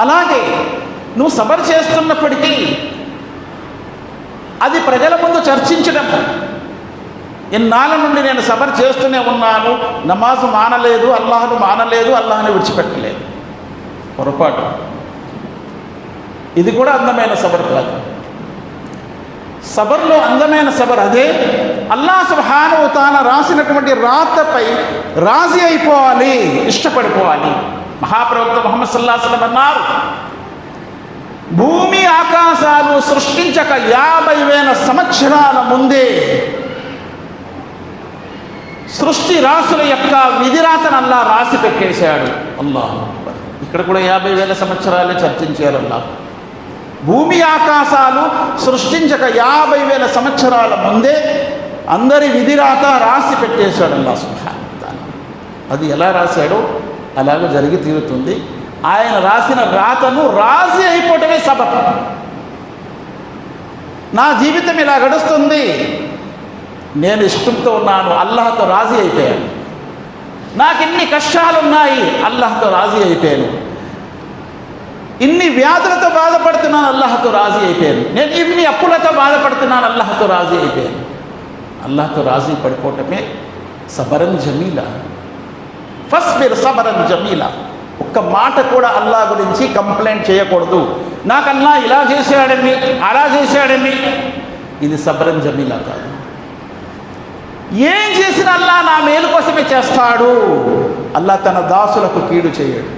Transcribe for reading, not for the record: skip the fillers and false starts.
అలాగే నువ్వు సబర్ చేస్తున్నప్పటికీ అది ప్రజల ముందు చర్చించడం. ఇన్నాళ్ళ నుండి నేను సబర్ చేస్తూనే ఉన్నాను, నమాజు మానలేదు, అల్లాహను మానలేదు, అల్లాహని విడిచిపెట్టలేదు. పొరపాటు. ఇది కూడా అందమైన సబర్ కాదు. సబర్లో అందమైన సబర్ అదే అల్లాహ్ సుబ్హానహు వ తఆలా రాసినటువంటి రాతపై రాజీ అయిపోవాలి, ఇష్టపడిపోవాలి. మహాప్రవక్త ముహమ్మద్ సల్లల్లాహు అలైహి వసల్లం అన్నారు, భూమి ఆకాశాలు సృష్టించక 50,000 సంవత్సరాల ముందే సృష్టి రాసుల యొక్క విధిరాతను అల్లాహ్ రాసి పెట్టేశాడు. అల్లాహు అక్బర్. ఇక్కడ కూడా 50,000 సంవత్సరాలే చర్చించారు అల్లాహ్. భూమి ఆకాశాలు సృష్టించక 50,000 సంవత్సరాల ముందే అందరి విధిరాత రాసి పెట్టేశాడు అల్లాహ్ సుబ్హానహు వ తఆలా. అది ఎలా రాశాడో అలాగే జరిగి తీరుతుంది. ఆయన రాసిన రాతను రాజీ అయిపోవటమే సబర్. నా జీవితం ఇలా గడుస్తుంది, నేను ఇష్టంతో ఉన్నాను, అల్లాహ్తో రాజీ అయిపోయాను. నాకు ఇన్ని కష్టాలున్నాయి, అల్లాహ్తో రాజీ అయిపోయాను. ఇన్ని వ్యాధులతో బాధపడుతున్నాను, అల్లాహ్తో రాజీ అయిపోయాను. నేను ఇన్ని అప్పులతో బాధపడుతున్నాను, అల్లాహ్తో రాజీ అయిపోయాను. అల్లాహ్తో రాజీ పడిపోవటమే సబరన్ జమీలా. ఫస్బిర్ సబరన్ జమీలా. ఒక్క మాట కూడా అల్లాహ్ గురించి కంప్లైంట్ చేయకూడదు. నాకు అల్లాహ్ ఇలా చేశాడని, అలా చేశాడని. ఇది సబరన్ జమీలా కాదు. ఏం చేసిన అల్లాహ్ నా మేలు కోసమే చేస్తాడు. అల్లాహ్ తన దాసులకు కీడు చేయడు.